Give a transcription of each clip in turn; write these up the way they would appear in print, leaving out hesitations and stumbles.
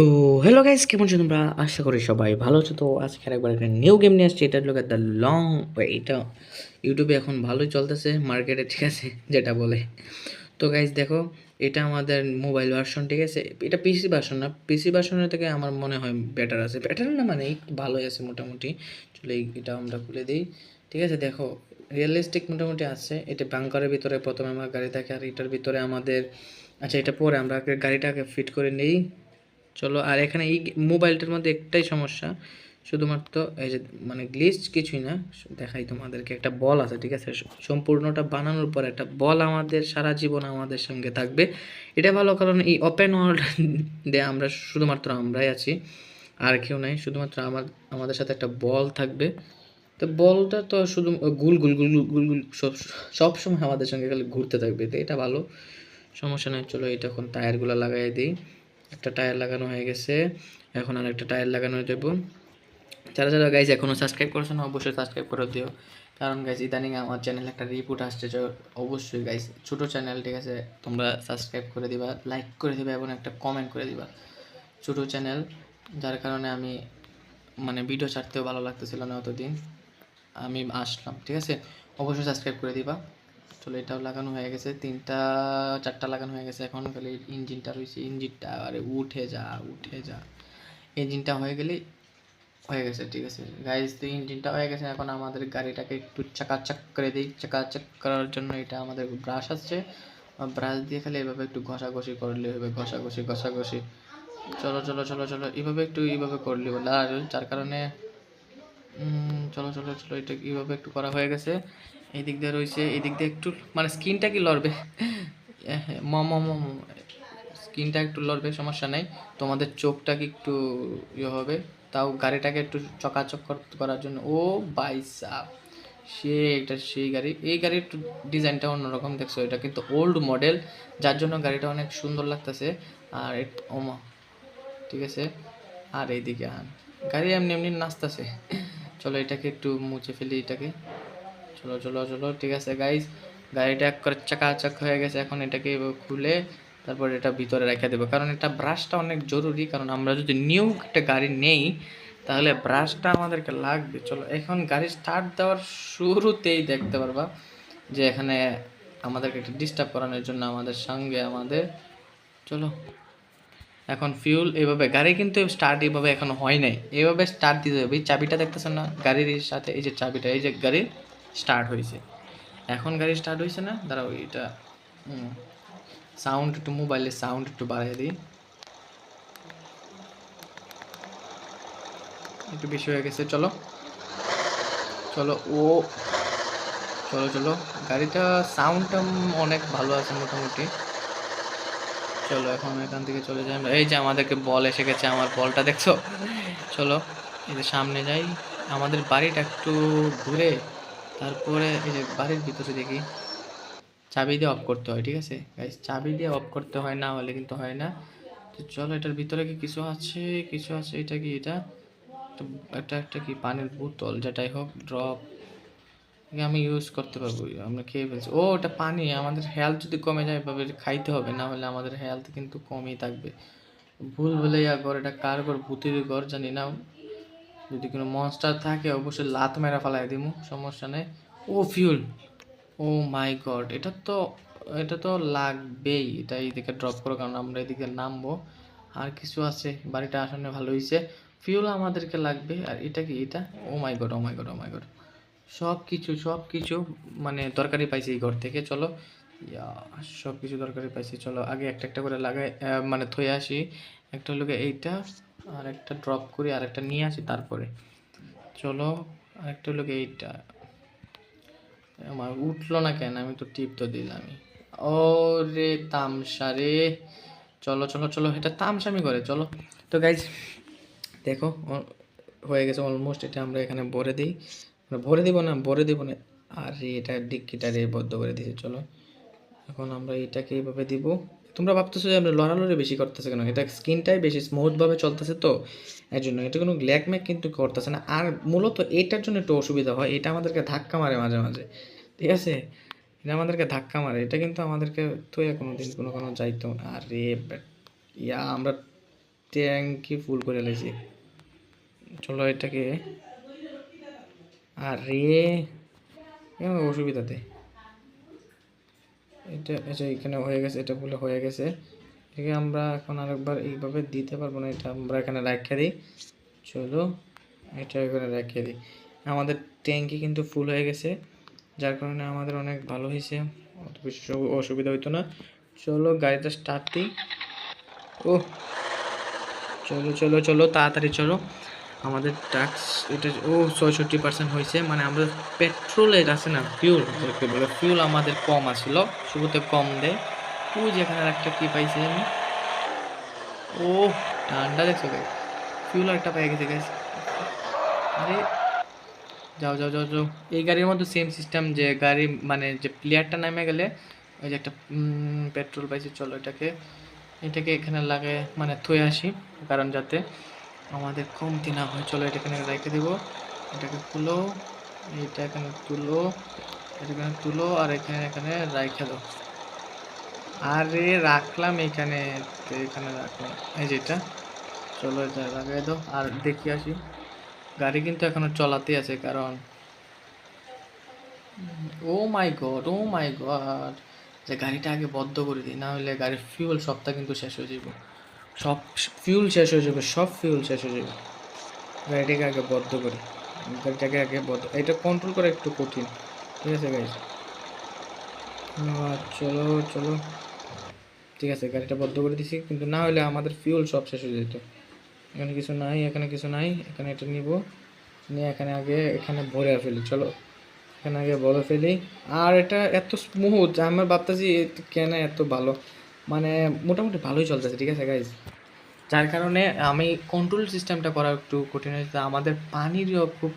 তো hello guys, কেমন আছো তোমরা? আশা করি সবাই ভালো আছো। তো আজকে আরেকবার একটা নিউ গেম নিয়ে আসছি। এটা হলো দ্য লং ওয়ে। এটা ইউটিউবে এখন ভালোই চলতেছে মার্কেটে, ঠিক আছে, যেটা বলে। তো গাইস দেখো, এটা আমাদের মোবাইল ভার্সন, ঠিক আছে। এটা পিসি ভার্সন না, পিসি ভার্সনের থেকে আমার মনে হয় বেটার আছে। বেটার না মানে একটু ভালোই আছে মোটামুটি। চলো এটা আমরা খুলে দিই, ঠিক আছে। দেখো রিয়েলিস্টিক মোটামুটি আছে। এটা বাংকারের ভিতরে প্রথমে আমার গাড়ি থাকে, আর এটার ভিতরে আমাদের, আচ্ছা এটা পরে আমরা আগে গাড়িটাকে ফিট করে নেই। চলো, আর এখানে এই মোবাইলটার মধ্যে একটাই সমস্যা, শুধুমাত্র এই যে মানে গ্লিচ, কিছুই না। দেখাই তোমাদেরকে, একটা বল আছে, ঠিক আছে। সম্পূর্ণটা বানানোর পর একটা বল আমাদের সারা জীবন আমাদের সঙ্গে থাকবে। এটা ভালো, কারণ এই ওপেন ওয়ার্ল্ড দিয়ে আমরা শুধুমাত্র আমরাই আছি, আর কেউ নাই। শুধুমাত্র আমাদের সাথে একটা বল থাকবে। তো বলটা তো শুধু গুল গুল গুল গুল গুল গুল সব সময় আমাদের সঙ্গে খালি ঘুরতে থাকবে। তো এটা ভালো, সমস্যা নেই। চলো এটা এখন টায়ারগুলো লাগাই দিই। একটা টায়ার লাগানো হয়ে গেছে, এখন আর একটা টায়ার লাগানো দেব। যারা যারা গাইজ এখনও সাবস্ক্রাইব করছো না, অবশ্যই সাবস্ক্রাইব করে দিও। কারণ গাইজ ইদানিং আমার চ্যানেলে একটা রিপোর্ট আসছে, যে অবশ্যই গাইজ ছোটো চ্যানেল, ঠিক আছে, তোমরা সাবস্ক্রাইব করে দিবা, লাইক করে দিবা এবং একটা কমেন্ট করে দিবা। ছোটো চ্যানেল, যার কারণে আমি মানে ভিডিও ছাড়তেও ভালো লাগতেছিল না অতদিন, আমি আসলাম, ঠিক আছে। অবশ্যই সাবস্ক্রাইব করে দিবা। চলো এটাও লাগানো হয়ে গেছে, তিনটা চারটা লাগানো হয়ে গেছে। এখন খালি ইঞ্জিনটা রয়েছে, ইঞ্জিনটা আরে উঠে যা উঠে যা। ইঞ্জিনটা হয়ে গেলে হয়ে গেছে, ঠিক আছে গাইজ। তো ইঞ্জিনটা হয়ে গেছে, এখন আমাদের গাড়িটাকে একটু চাকাচাক করে দিই। চাকাচাক করার জন্য এটা আমাদের ব্রাশ আসছে, ব্রাশ দিয়ে খালি এভাবে একটু ঘষাঘষি করলে হবে, ঘষাঘষি ঘষাঘষি। চলো চলো চলো চলো, এইভাবে একটু এইভাবে করলে বলে, আর যার কারণে চলো চলো চলো, এটা এইভাবে একটু করা হয়ে গেছে। এই দিক দিয়ে রয়েছে, এই দিক দিয়ে একটু মানে স্কিনটা কি লড়বে, ম ম ম স্কিনটা একটু লড়বে, সমস্যা নেই। তোমাদের চোখটা কি একটু ইয়ে হবে, তাও গাড়িটাকে একটু চকাচক করার জন্য। ও বাইসা, সে এটা সেই গাড়ি। এই গাড়ির একটু ডিজাইনটা অন্যরকম, দেখছো, এটা কিন্তু ওল্ড মডেল, যার জন্য গাড়িটা অনেক সুন্দর লাগতেছে। আর ওমা, ঠিক আছে। আর এইদিকে গাড়ি এমনি এমনি নাচতেছে। চলো এটাকে একটু মুছে ফেলি এটাকে। চলো চলো চলো, ঠিক আছে গাইজ, গাড়িটা এক করে চাকাচাক হয়ে গেছে। এখন এটাকে এভাবে খুলে তারপর এটা ভিতরে রেখে দেবো, কারণ এটা ব্রাশটা অনেক জরুরি, কারণ আমরা যদি নিউ একটা গাড়ি নেই তাহলে ব্রাশটা আমাদেরকে লাগবে। চলো এখন গাড়ি স্টার্ট দেওয়ার শুরুতেই দেখতে পারবা যে এখানে আমাদেরকে একটা ডিস্টার্ব করানোর জন্য আমাদের সঙ্গে আমাদের, চলো এখন ফিউল এইভাবে, গাড়ি কিন্তু স্টার্ট এইভাবে এখনো হয় নাই, এইভাবে স্টার্ট দিতে হবে। এই চাবিটা দেখতেছেন না গাড়ির সাথে, এই যে চাবিটা, এই যে গাড়ি স্টার্ট হয়েছে। এখন গাড়ি স্টার্ট হয়েছে না, দাঁড়াও এটা সাউন্ড একটু, মোবাইলের সাউন্ড একটু বাড়াই দিই, একটু বেশি হয়ে গেছে। চলো চলো ও, চলো চলো, গাড়িটা সাউন্ডটা অনেক ভালো আছে মোটামুটি। চলো এখন এখান থেকে চলে যাই আমরা। এই যে আমাদেরকে বল এসে গেছে, আমার বলটা দেখছো। চলো এই যে সামনে যাই, আমাদের বাড়িটা একটু ঘুরে তারপরে এই যে বাড়ির ভিতরে দেখি চাবি দিয়ে অফ করতে হয়, ঠিক আছে গাইস, চাবি দিয়ে অফ করতে হয়, না হলে কিন্তু হয় না। তো চলো এটার ভিতরে কি কিছু আছে, কিছু আছে। এটা কি, এটা একটা একটা কি পানির বোতল, যেটাই হোক, ড্রপ আমি ইউজ করতে পারবো, আমরা খেয়ে ফেলছি। ও ওটা পানি, আমাদের হেলথ যদি কমে যায় এভাবে খাইতে হবে, না হলে আমাদের হেলথ কিন্তু কমই থাকবে। ভুল ভুলাইয়া ঘর, এটা কার ঘর, ভূতের ঘর জানি না। যদি কোনো মনস্টার থাকে অবশ্যই লাত মেরা ফেলাই দিমু, সমস্যা নেই। ও ফিউল, ও মাই গড, এটা তো লাগবেই। এটা এইদিকে ড্রপ করো, কারণ আমরা এদিকে নামবো। আর কিছু আছে, বাড়িটা আসলে ভালো হয়েছে। ফিউল আমাদেরকে লাগবে। আর এটা কি, এটা ও মাই গড, ও মাই গড, ও মাই গড, সব কিছু মানে দরকারি পাইছি এই ঘর থেকে। চলো ইয়া, সব কিছু দরকারি পাইছি। চলো আগে একটা একটা করে লাগাই, মানে থয়ে আসি। একটা হলো এইটা, আর একটা ড্রপ করি, আর একটা নিয়ে আসি তারপরে। চলো আরেকটা হলো এইটা, আমার উঠলো না কেন, আমি তো টিপ তো দিলামই। ও রে তামসা রে, চলো চলো চলো, এটা তামসামি করে। চলো তো গাইজ দেখো, হয়ে গেছে অলমোস্ট। এটা আমরা এখানে ভরে দিই, ভরে দিব না, ভরে দিব না। আর এটা ডিক্কিটা রে বদ্ধ করে দিয়েছে। চলো এখন আমরা এটাকে এইভাবে দিব। তোমরা ভাবতেছো যে আমরা লড়ালড়ি বেশি করতেছে কেন, এটা স্কিনটাই বেশি স্মুথভাবে চলতেছে, তো এর জন্য এটা কোনো গ্ল্যাক ম্যাক কিন্তু করতেছে না। আর মূলত এটার জন্য একটু অসুবিধা হয়, এটা আমাদেরকে ধাক্কা মারে মাঝে মাঝে, ঠিক আছে। এটা আমাদেরকে ধাক্কা মারে, এটা কিন্তু আমাদেরকে তো কোনো দিন কোনো কোনো যাইতো না। আরে ইয়া আমরা ট্যাঙ্কি ফুল করে লাইছি। চলো এটাকে, আরে অসুবিধাতে এটা আচ্ছা এখানে হয়ে গেছে, এটা বলে হয়ে গেছে। এটাকে আমরা এখন আরেকবার এইভাবে দিতে পারবো না, এটা আমরা এখানে রাখিয়ে দিই। চলো এটা এখানে রাখিয়ে দিই। আমাদের ট্যাঙ্কি কিন্তু ফুল হয়ে গেছে, যার কারণে আমাদের অনেক ভালো হয়েছে, অত বেশি অসুবিধা হইতো না। চলো গাড়িটা স্টার্ট দিই। ও চলো চলো চলো তাড়াতাড়ি চলো, আমাদের টাক্স এটা 66% হয়েছে। মানে আমরা পেট্রোলের আছে না ফিউল, যাকে বলে ফিউল আমাদের কম আসছিল, শুরুতে কম দেয়। যেখানে একটা কি পাইছি আমি, ও ঠান্ডা দেখছো গাই, ফিউল একটা পেয়ে গেছে গাইস। আরে যাও যাও যাও যাও, এই গাড়ির মধ্যে সেম সিস্টেম, যে গাড়ি মানে যে প্লেয়ারটা নামে গেলে ওই যে একটা পেট্রোল পাইছি। চলো এটাকে এটাকে এখানে লাগে মানে থুয়ে আসি, কারণ যাতে আমাদের কমতি না হয়। চলো এটা এখানে রেখে দেবো, এটাকে তুলো, এইটা এখানে তুলো, এটা এখানে তুলো, আর এখানে এখানে রেখে দাও। আরে রাখলাম এখানে, তো এখানে রাখলাম এই যেটা। চলো এটা লাগাই দাও আর দেখি আসি। গাড়ি কিন্তু এখনো চলাতেই আছে, কারণ ও মাই গড, ও মাই গড, যে গাড়িটা আগে বন্ধ করে দিই, না হলে গাড়ির ফিউল সবটা কিন্তু শেষ হয়ে যাবে। সব ফিউল শেষ হয়ে যাবে, সব ফিউল শেষ হয়ে যাবে। গাড়িটাকে আগে বন্ধ করি, গাড়িটাকে আগে বন্ধ, এটা কন্ট্রোল করা একটু কঠিন। ঠিক আছে গাইজ, চলো চলো, ঠিক আছে গাড়িটা বন্ধ করে দিছি, কিন্তু না হলে আমাদের ফিউল সব শেষ হয়ে যেত। এখানে কিছু নাই, এখানে কিছু নাই, এখানে এটা নিব, নিয়ে এখানে আগে এখানে ভরে ফেলি। চলো এখানে আগে ভরে ফেলি। আর এটা এত স্মুথ, আমার ভাবতেছি কেন এত ভালো, মানে মোটামুটি ভালোই চলতেছে। ঠিক আছে গাইজ, যার কারণে আমি কন্ট্রোল সিস্টেমটা করা একটু কঠিন হয়েছে। আমাদের পানিরও খুব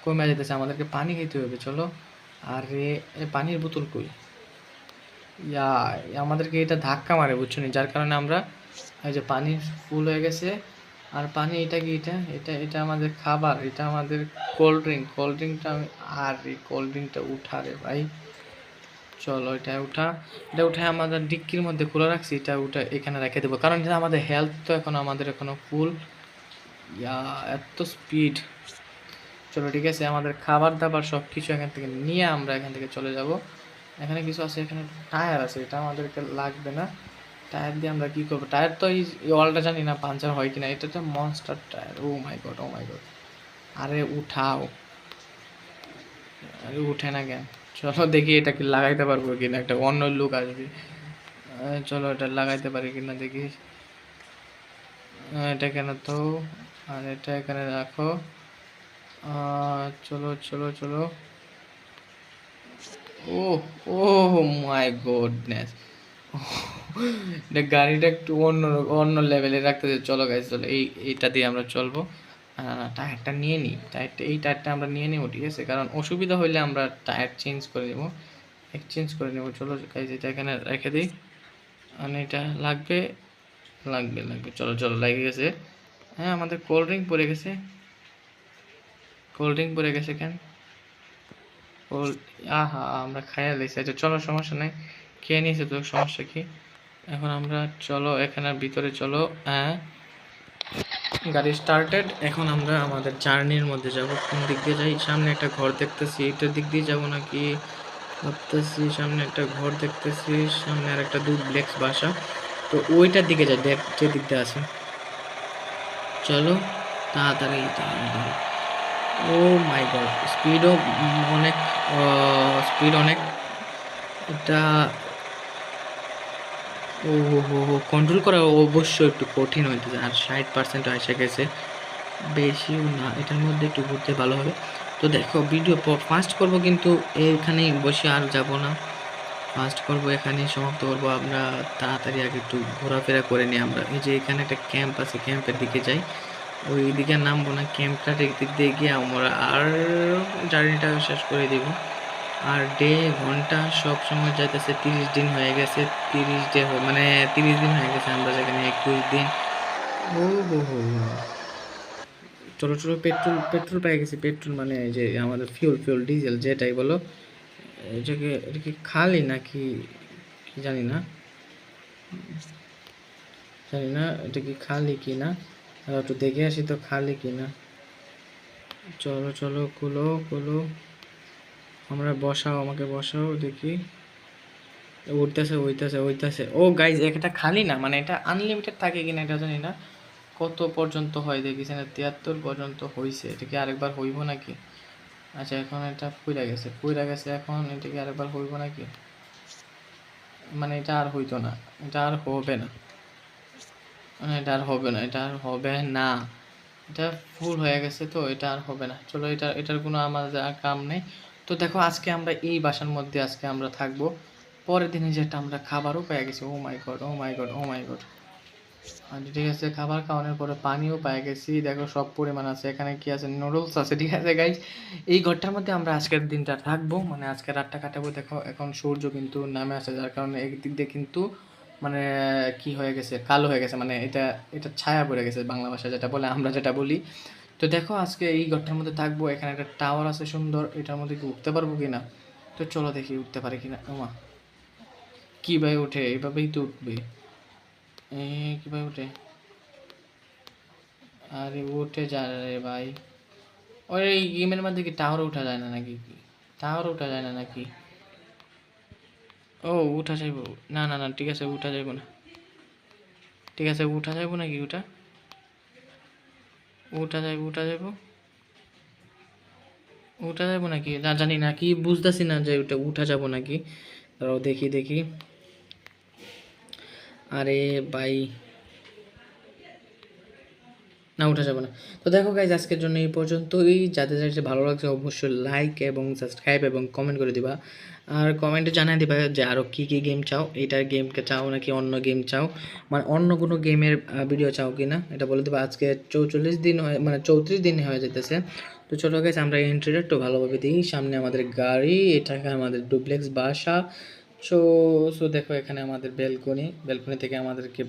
কমে যেতেছে, আমাদেরকে পানি খেতে হবে। চলো আর পানির বোতল কই, ইয়া আমাদেরকে এটা ধাক্কা মারে বুঝছো নি, যার কারণে আমরা এই যে পানি ফুল হয়ে গেছে। আর পানি এটা কি, এটা এটা এটা আমাদের খাবার, এটা আমাদের কোল্ড ড্রিঙ্ক, কোল্ড ড্রিঙ্কটা আমি, আর এই কোল্ড ড্রিঙ্কটা উঠা রে ভাই। চলো এটা উঠা, এটা উঠে আমাদের ডিক্কির মধ্যে খোলা রাখছি, এটা উঠে এখানে রেখে দেবো, কারণ এটা আমাদের হেলথ তো এখন আমাদের এখনো ফুল। ইয়া এত স্পিড। চলো ঠিক আছে, আমাদের খাবার দাবার সব কিছু এখান থেকে নিয়ে আমরা এখান থেকে চলে যাব। এখানে কিছু আছে, এখানে টায়ার আছে, এটা আমাদেরকে লাগবে না। টায়ার দিয়ে আমরা কি করবো, টায়ার তো এই ওয়ালটা জানি না পাঞ্চার হয় কিনা, এটা তো মনস্টার টায়ার। ও মাই গড, ও মাই গড, আরে উঠাও, আরে উঠে না কেন। চলো দেখি এটা কি লাগাইতে পারবো কিনা, একটা অন্য লুক আসবে। চলো এটা লাগাইতে পারি কিনা দেখি। এটা কেন তো, আর এটা এখানে রাখো। চলো চলো চলো, ও ও মাই গডনেস, এটা গাড়িটা একটু অন্য অন্য লেভেলে রাখতে। চলো গাইজ, চলো এইটা দিয়ে আমরা চলবো। টায়ারটা নিয়ে নিই, টায়ারটা এই টায়ারটা আমরা নিয়ে নেবো। ঠিক আছে, কারণ অসুবিধা হইলে আমরা টায়ার চেঞ্জ করে নেবো, এক্সচেঞ্জ করে নেবো। চলো গাইজ এটা এখানে রেখে দিই, মানে এটা লাগবে লাগবে লাগবে। চলো চলো লেগে গেছে। হ্যাঁ আমাদের কোল্ড ড্রিঙ্ক পড়ে গেছে, কোল্ড ড্রিঙ্ক পড়ে গেছে কেন, কোল্ড, আহা আমরা খাইয়া লাইছি। আচ্ছা চলো সমস্যা নেই, খেয়ে নিয়েছে তো, সমস্যা কি। এখন আমরা চলো এখানে ভিতরে চলো। হ্যাঁ গাড়ি স্টার্টেড, এখন আমরা আমাদের জার্নির মধ্যে যাব। কোন দিক দিয়ে যাই, সামনে একটা ঘর দেখতেছি, এটার দিক দিয়ে যাবো নাকি ভাবতেছি। সামনে একটা ঘর দেখতেছি, সামনে আর একটা ডুপ্লেক্স বাসা, তো ওইটার দিকে যাই, দেখ যে দিক দিয়ে আছে। চলো তাড়াতাড়ি তাড়াতাড়ি। ও মাই গড, স্পিডও অনেক, স্পিড অনেক। এটা ও হো হো কন্ট্রোল করা অবশ্যই একটু কঠিন হইতেছে, আর 60% এসে গেছে, বেশিও না, এটার মধ্যে একটু ঘুরতে ভালো হবে। তো দেখো ভিডিও ফাস্ট করব, কিন্তু এইখানেই বসে আর যাব না, ফাস্ট করব এখানেই সমাপ্ত করব। আমরা তাড়াতাড়ি আগে একটু ঘোরাফেরা করে নিই। আমরা এই যে এখানে একটা ক্যাম্প আছে, ক্যাম্পের দিকে যাই, ওই দিকে নামবো না, ক্যাম্পটার দিক দিয়ে গিয়ে আমরা আর জার্নিটা শেষ করে দিব। আর ডে ঘন্টা সব সময় যাইতেছে, 30 দিন হয়ে গেছে, 30 ডে মানে 30 দিন হয়ে গেছে, আমরা যেখানে 21 দিন। ও হো হো হো। চলো চলো, পেট্রোল পেট্রোল পেয়ে গেছি, পেট্রোল মানে এই যে আমাদের ফিউল ফিউল ডিজেল যেটাই বলো। এটাকে এটা কি খালি নাকি কি জানি না। জানি না এটা কি খালি কি না, একটু দেখে আসি তো খালি কি না। চলো চলো কুলো কুলো, আমরা বসাও, আমাকে বসাও দেখি। উঠতেছে উঠতেছে উঠতেছে। ও গাইজ এটা খালি না, মানে এটা আনলিমিটেড থাকে কিনা এটা জানি না। কত পর্যন্ত হয় দেখিস না, 73 পর্যন্ত হয়েছে। এটা কি আরেকবার হইব নাকি? আচ্ছা এখন এটা পুইরা গেছে, এখন এটা কি আরেকবার হইব নাকি? মানে এটা আর হইতো না, এটা আর হবে না, মানে এটা আর হবে না, এটা আর হবে না। এটা ফুল হয়ে গেছে তো এটা আর হবে না। চলো এটার কোনো আমাদের আর কাম নেই। তো দেখো আজকে আমরা এই বাসার মধ্যে আজকে আমরা থাকবো। পরের দিনে যেটা আমরা খাবারও পেয়ে গেছি। ও মাই গড ও মাই গড ও মাই গড। আচ্ছা ঠিক আছে, খাবার খাওয়ানোর পরে পানিও পেয়ে গেছি। দেখো সব পরিমাণ আছে, এখানে কি আছে, নুডলস আছে। ঠিক আছে গাইজ, এই ঘরটার মধ্যে আমরা আজকের দিনটা থাকবো, মানে আজকে রাতটা কাটাবো। দেখো এখন সূর্য কিন্তু নামে আসে, যার কারণে একদিক দিয়ে কিন্তু মানে কি হয়ে গেছে, কালো হয়ে গেছে, মানে এটা এটা ছায়া পড়ে গেছে বাংলা ভাষা যেটা বলে, আমরা যেটা বলি। তো দেখো আজকে এই ঘরটার মধ্যে থাকবো। এখানে একটা টাওয়ার আছে সুন্দর, এটার মধ্যে কি উঠতে পারবো কিনা। তো চলো দেখি উঠতে পারি কিনা। ওমা কীভাবে উঠে, এইভাবেই তো উঠবে। কীভাবে উঠে, আরে উঠে যায় রে ভাই। ওই গেমের মধ্যে কি টাওয়ার উঠা যায় না নাকি? টাওয়ার উঠা যায় না নাকি? ও উঠা যাইব, না না না ঠিক আছে উঠা যাইব না। ঠিক আছে উঠা যাইব নাকি? উঠা যাইব উঠা যাইব নাকি না জানি না, কি বুঝতেছি না যে ওটা উঠা যাব নাকি। তারাও দেখি দেখি। আরে ভাই, না উঠা যাবে না। তো দেখো গাইজ আজকের জন্য এই পর্যন্তই। যাদের যাদের ভালো লাগছে অবশ্যই লাইক এবং সাবস্ক্রাইব এবং কমেন্ট করে দিবা। আর কমেন্টে জানিয়ে দিবা যে আরও কী কী গেম চাও, এইটার গেমকে চাও নাকি অন্য গেম চাও, মানে অন্য কোনো গেমের ভিডিও চাও কি না এটা বলে দেবা। আজকে 44 দিন হয়, মানে 34 দিন হয়ে যেতেছে। তো ছোটো গেছে আমরা এন্ট্রিটা একটু ভালোভাবে দিই। সামনে আমাদের গাড়ি, এটাকে আমাদের ডুপ্লেক্স বাসা। সো সো দেখো এখানে আমাদের ব্যালকনি, ব্যালকনি থেকে আমাদেরকে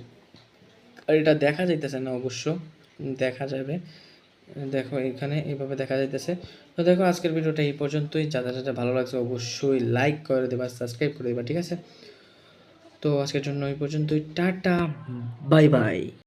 গাড়িটা দেখা যাইতেছে না অবশ্য, দেখা যাবে। দেখো এখানে এইভাবে দেখা যাইতেছে। তো দেখো আজকের ভিডিওটা এই পর্যন্তই। যাদের যাদের ভালো লাগছে অবশ্যই লাইক করে দেবা, সাবস্ক্রাইব করে দেবা। ঠিক আছে, তো আজকের জন্য এই পর্যন্তই। Tata, bye bye.